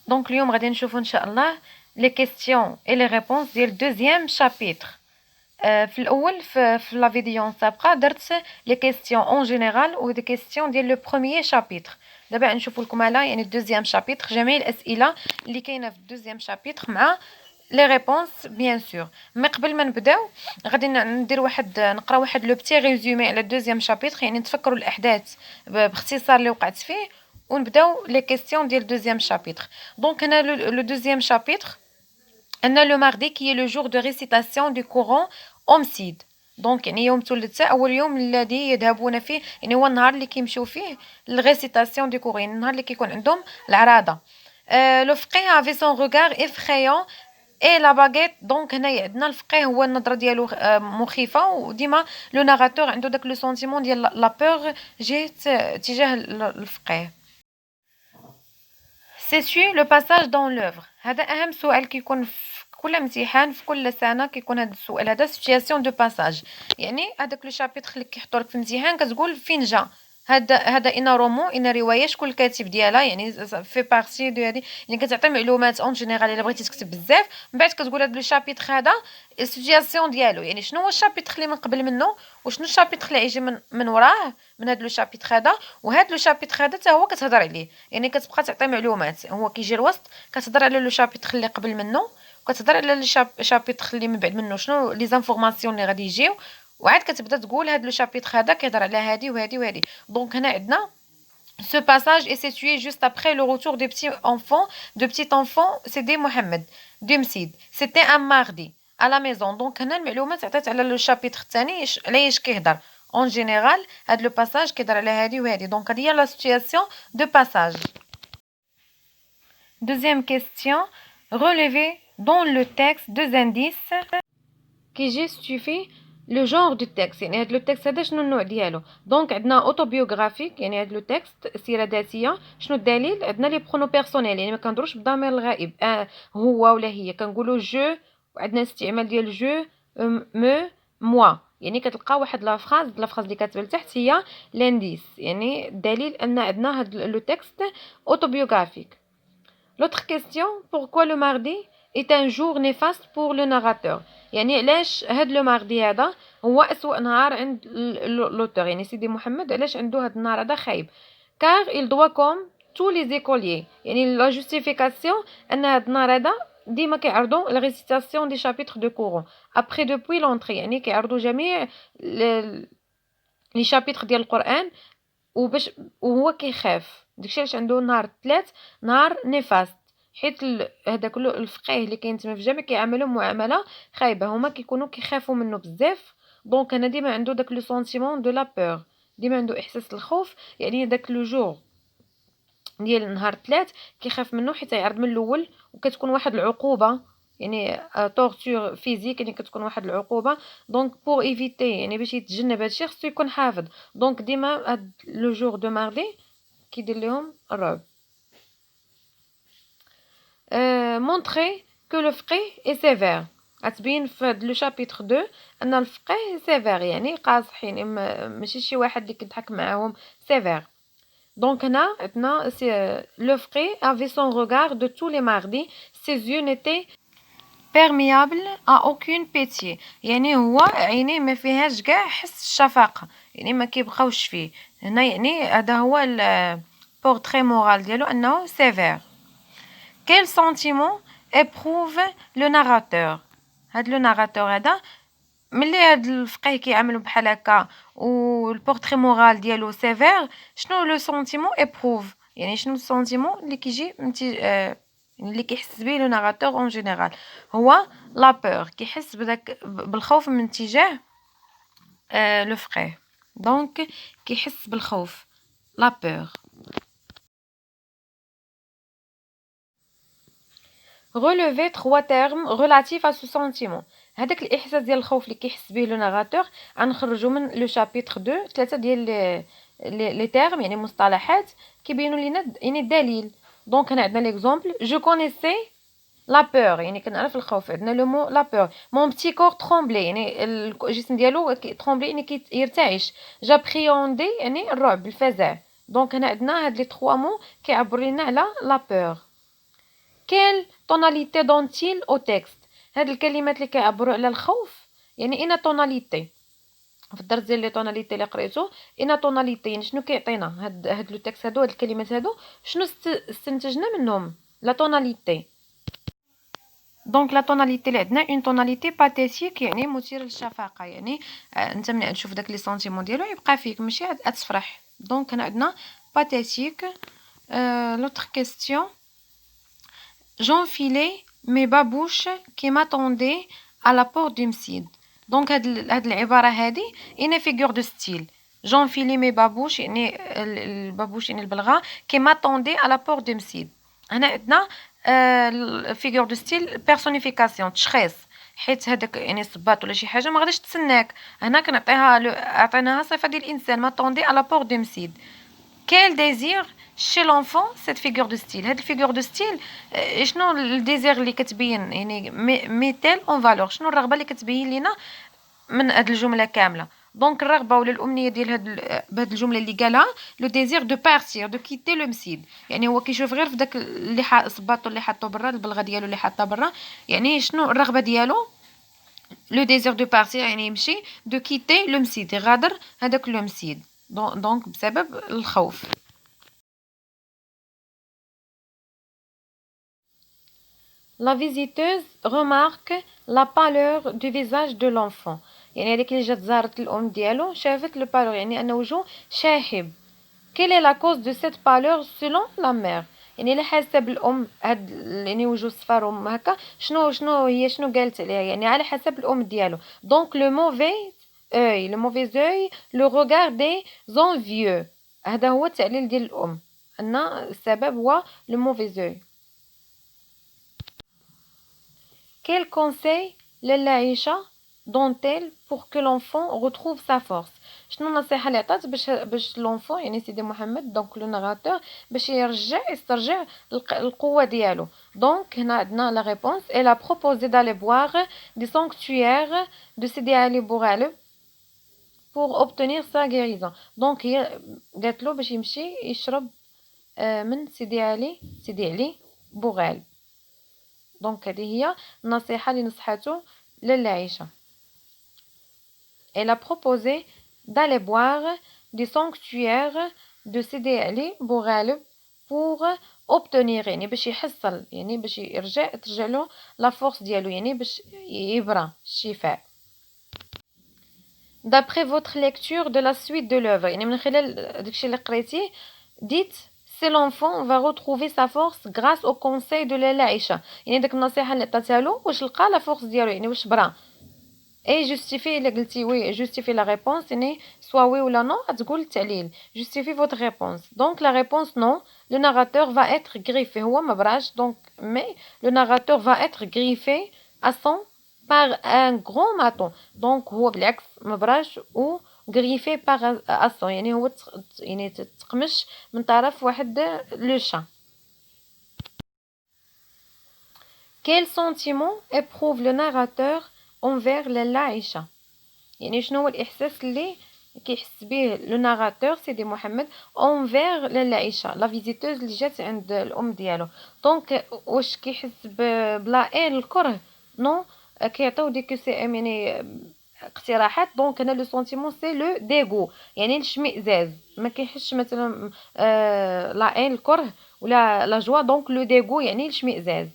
دونك اليوم غادي نشوفوا ان شاء الله لي كيستيون اي لي ريبونس ديال دوزيام شابيتر. في الاول في لا فيديو السابقه درت لي كيستيون اون جينيرال و دي كيستيون ديال لو بروميير شابيتر. دابا نشوفوا لكم على يعني الدوزيام شابيتر جميع الاسئله اللي كاينه في الدوزيام شابيتر مع لي ريبونس بيان سور. مي قبل ما نبداو غادي ندير نقرا واحد لو بتي ريزومي على الدوزيام شابيتر، يعني نتفكروا الاحداث باختصار اللي وقعت فيه ونبداو لي كيستيون ديال دوزيام شابيتر. دونك هنا لو دوزيام شابيتر ان لو ماردي كي لو جور دو ريسيتاسيون دو كورون اومسيد. دونك يعني يوم الثلاثاء اول يوم الذي يذهبون فيه، يعني هو النهار اللي كيمشيو فيه للريسيتاسيون دو كورون، النهار اللي كيكون عندهم العراضه. لو فقيه افي سون ريغار افريون اي لا باغيت. دونك هنايا عندنا الفقيه هو النظره ديالو مخيفه، وديما لو ناراتور عنده داك لو سونتيمون ديال لا بور جهه تجاه الفقيه. سيتوي لو باساج دون لوفر، هذا اهم سؤال كيكون في كل امتحان في كل سنه، كيكون هذا السؤال هذا سيتوياسيون دو باساج. يعني هذاك لو شابيتر اللي كيحطوا لك في الامتحان كتقول فين جا هذا ان رومون ان روايه، شكون الكاتب ديالها، يعني في بارتي دو هذه، يعني كتعطي معلومات اون جينيرال الا بغيتي تكتب بزاف. من بعد كتقول هذا لو شابيتر هذا السيتوياسيون ديالو، يعني شنو هو الشابيتر اللي من قبل منه وشنو الشابيتر اللي يجي من وراه من هذا لو شابيتر هذا، وهذا لو شابيتر هذا حتى هو كتهضر عليه، يعني كتبقى تعطي معلومات. هو كيجي الوسط كتهضر على لو شابيتر اللي قبل منه وكتهضر على لو شابيتر اللي من بعد منه شنو لي زانفورماسيون اللي غادي يجيو، وعاد كتبدا تقول هذا لو شابيتر هذا كيهضر على هذه وهذه وهذه. دونك هنا عندنا ce passage est situé juste après le retour des petits enfants Sidi Mohamed de Msid. C'était un mardi à la maison. Donc هنا المعلومات عطات على لو شابيتر الثاني على ايش كيهضر en général. هذا لو باساج كيهضر على هذه وهذه. دونك هذه هي لا سيتوياسيون دو باساج. Deuxième question, relevez dans le texte deux indices qui justifient لو جونغ دو تكست. يعني هاد لو تكست هذا شنو النوع ديالو؟ دونك عندنا اوتوبيوغرافيك، يعني هاد لو تكست سيره ذاتيه. شنو الدليل؟ عندنا لي برونو بيرسونيل، يعني ما كنهضروش بالضمير الغائب هو ولا هي، كنقولوا جو، وعندنا استعمال ديال جو مو موا. يعني كتلقى واحد لافراز اللي كاتبه لتحت هي لانديس، يعني الدليل ان عندنا هاد لو تكست اوتوبيوغرافيك. L'autre question, pourquoi le mardi est un jour néfaste pour le narrateur؟ يعني علاش هاد لو ماردي هذا هو أسوأ نهار عند لوتور، يعني سيدي محمد علاش عنده هاد النهار هذا خايب؟ car il doit comme tous les écoliers، يعني لا جوستيفيكاسيون ان هاد النهار هذا ديما كيعرضوا لا ريسيتاسيون دي شابيتر دو كورون ابري دوبوي لونطري، يعني كيعرضوا جميع لي شابيتر ديال القران وباش وهو كيخاف. داكشي علاش عنده نهار الثلاث نهار نيفاست، حيت هذاك الفقيه اللي كاين تما في الجامع كيعاملهم معامله خايبه، هما كيكونوا كيخافوا منه بزاف. دونك انا ديما عنده داك لو سونتيمون دو لا بور، ديما عنده احساس الخوف، يعني داك لو جور ديال نهار الثلاث كيخاف منه حيت يعرض من الاول وكتكون واحد العقوبه، يعني تورتور فيزيك، يعني كتكون واحد العقوبه. دونك بور ايفيتي، يعني باش يتجنب هادشي خصو يكون حافظ. دونك ديما هاد لو جور دو ماردي كيدير لهم الرعب. montrer que le فقيه est sévère. غتبين في هاد لو شابيتر 2 ان الفقيه سيفير، يعني قاصح، يعني ماشي شي واحد اللي كيضحك معاهم، سيفير. Donc هنا عندنا le frère avait son regard de tous les mardis, ses yeux n'étaient perméables à aucune pitié. يعني هو عينيه ما فيهاش كاع حس الشفقة، يعني ما كيبقاوش فيه. هنا يعني هذا هو البورتري مورال ديالو انه سيفير. Quel sentiment éprouve le narrateur؟ هاد لو ناراتور هذا ملي هاد الفقيه كيعاملو بحال هكا والبورتري مورال ديالو سيفير، شنو لو سونتيمون ابروف؟ يعني شنو السونتيمون اللي كيجي اللي كيحس به لو ناراتور اون جينيرال؟ هو لا بور، كيحس بداك بالخوف من تجاه لو فقيه. دونك كيحس بالخوف، لا بور. relever trois termes relatifs à ce sentiment. هذاك الاحساس ديال الخوف اللي كيحس به لو ناراتور غنخرجوا من لو شابيتر 2 ثلاثه ديال لي تيرم، يعني مصطلحات كيبينوا لينا يعني الدليل. دونك هنا عندنا ليكزامبل جو كونيسي لا بور، يعني كنعرف الخوف. عندنا لو مو لا بور. مون بتي كور ترومبلي، يعني الجسم ديالو ترومبلي، يعني كيرتعش. جابريوندي يعني الرعب، الفزع. دونك هنا عندنا هاد لي 3 مو كيعبروا لنا على لا بور. quelle tonalité donne-t-il au texte هاد الكلمات اللي كيعبروا على الخوف يعني اين tonalité في الدرس ديال لي طوناليتي اللي قريتو اين طوناليتي يعني شنو كيعطينا هاد لو تكست هادو هاد الكلمات هادو شنو استنتجنا منهم لا طوناليتي دونك لا طوناليتي اللي عندنا اون طوناليتي باتيتيك يعني مثير للشفقه يعني انت ملي تشوف داك لي سونتيمون ديالو يبقى فيك ماشي تفرح دونك هنا عندنا باتيتيك لوتر كيستيون j'enfilais mes babouches qui m'attendaient à la porte du مسيد دونك هاد العباره هادي اين فيغور دو ستيل j'enfilais mes babouches يعني البابوش يعني البلغه qui m'attendaient à la porte du مسيد هنا عندنا فيغور دو ستيل بيرسونيفيكاسيون تشخيص حيت هذاك يعني صباط ولا شي حاجه ما غاديش تسناك هنا كنعطيها عطيناها صفه ديال الانسان m'attendait à la porte du مسيد quel désir chez l'enfant cette figure de style هاد الفيغور دو ستيل شنو الديزير اللي كتبين يعني ميتال اون فالور شنو الرغبه اللي كتبين لينا من هاد الجمله كامله دونك الرغبه ولا الامنيه ديال بهاد الجمله اللي قالها لو ديزير دو بارتير دو كيتي لو مسيد يعني هو كيشوف غير في داك اللي صباطو اللي حاطو برا البلغه ديالو اللي حاطها برا يعني شنو الرغبه ديالو لو ديزير دو بارتير يعني يمشي دو كيتي لو مسيد يغادر هذاك لو مسيد دونك بسبب الخوف. La visiteuse remarque la pâleur du visage de l'enfant يعني هذيك اللي جات زارت الام ديالو شافت لو بالور يعني ان وجهه شاحب quelle est la cause de cette pâleur selon la mère يعني على حسب الام هاد يعني وجهه صفر هكا شنو هي شنو قالت عليها يعني على حسب الام ديالو donc le mauvais œil le regard des envieux هذا هو التعليل ديال الام ان السبب هو le mauvais œil. Quel conseil لاله عيشة donne-t-elle pour que l'enfant retrouve sa force شنو النصيحه اللي عطات باش لونفون يعني سيدي محمد دونك لو ناراتور باش يسترجع القوه ديالو دونك هنا عندنا لا ريبونس elle a proposé d'aller boire du sanctuaire de Sidi Ali Bourghaleb pour obtenir sa guérison دونك هي قالت له باش يمشي يشرب من سيدي علي بوغالب دونك هذه هي النصيحه اللي نصحاتو لاله عيشه. Elle a proposé d'aller boire du sanctuaire de Sidi Ali Bourghaleb pour obtenir يعني باش يحصل يعني باش ترجع له لا فورس ديالو يعني باش يبرى الشفاء. D'après votre lecture de la suite de l'œuvre يعني من خلال داكشي اللي قريتيه dites si l'enfant va retrouver sa force grâce au conseil de لاله عيشه يعني داك النصيحه اللي عطاتها له واش لقى لا فورس ديالو يعني واش برا اي جوستيفي الا قلتي وي جوستيفي لا ريبونس يعني سوا وي ولا نو غتقول التعليل جوستيفي فوتر ريبونس دونك لا ريبونس نو لو ناراتور فا اتر غريفي هو ما براش دونك مي لو ناراتور فا اتر غريفي ا سون بار ان غران ماتون دونك هو بالعكس ما براش و غريفي بار ا سون يعني هو يعني تقمش من طرف واحد لو شا. Quel sentiment éprouve le narrateur envers لاله عيشه يعني شنو هو الاحساس اللي كيحس به لو ناراتور سيدي محمد اونفير لاله عيشه لا فيزيتوز اللي جات عند الام ديالو دونك واش كيحس بلا الكره نو كيعطيو ديك سي يعني اقتراحات دونك هنا لو سونتيمون سي لو ديغو يعني الاشمئزاز ما كيحسش مثلا لا الكره ولا لا جوا دونك لو ديغو يعني الاشمئزاز.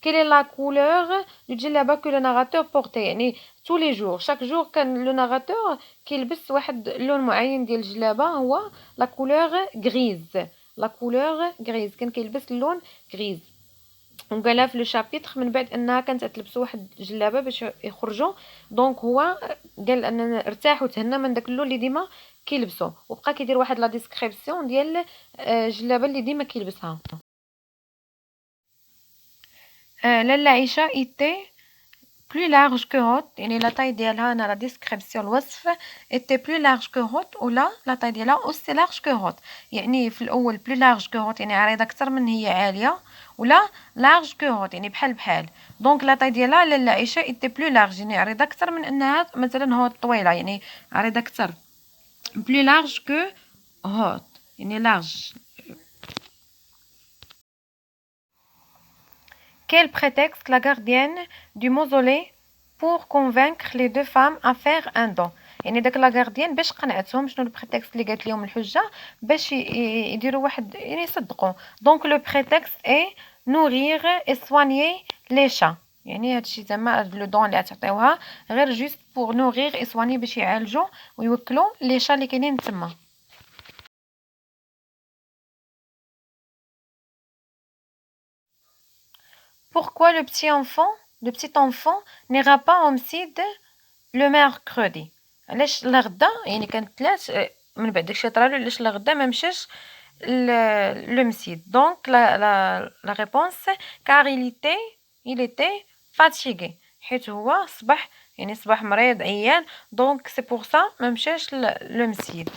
Quelle est la couleur du djellaba que le narrateur portait يعني tous les jours chaque jour كان لو ناراتور كيلبس واحد اللون معين ديال الجلابه هو لا كولور غريز لا كولور غريز كان كيلبس اللون غريز وقالها في لو شابيتر من بعد انها كانت تلبس واحد الجلابه باش يخرجوا دونك هو قال ان ارتاح وتهنى من داك اللون اللي ديما كيلبسو وبقى كيدير واحد لا ديسكريبسيون ديال الجلابه اللي ديما كيلبسها. لاله عيشه était plus large que haute يعني لا taille ديالها انا لا ديسكريبسيون الوصف était plus large que haute ولا لا taille ديالها aussi large que haute يعني في الاول plus large que haute يعني عريضه اكثر من هي عاليه ولا large que haute يعني بحال دونك لا taille ديالها لاله عيشه était plus large يعني عريضه اكثر من انها مثلا haute طويله يعني عريضه اكثر plus large que haute يعني large. Quel prétexte la gardienne du mausolée pour convaincre les deux femmes à faire un don. يعني داك لا غارديان باش قنعتهم شنو البريتكست اللي قالت لهم الحجه باش يديروا واحد يعني يصدقوا. دونك لو بريتكست اي نورير اي سوانيي لي شا، يعني هادشي زعما لو دون اللي تعطيوها غير جوست بور نورير اي سواني باش يعالجوا ويوكلوا لي شا اللي كاينين تما. Pourquoi le petit enfant n'ira pas au مسيد لو ميركودي؟ علاش لغدا يعني كانت ثلاث من بعد داكشي طرالو علاش لغدا ما مشاش لو مسيد. دونك لا ريبونس كار il était fatigué، حيت هو صباح يعني صباح مريض عيان، دونك سي بور سا ما مشاش لو مسيد.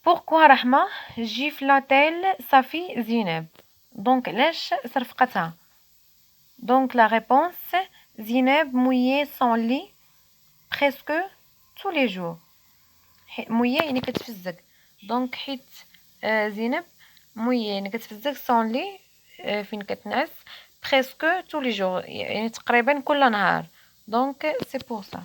Pourquoi رحمة gifle-t-elle sa fille زينب؟ دونك علاش صرفقتها؟ Donc la réponse Zineb mouillait son lit presque tous les jours. mouillé يعني كتفزق. دونك حيت زينب mouillé يعني كتفزق son lit فين كتنعس presque tous les jours يعني تقريبا كل نهار. Donc c'est pour ça.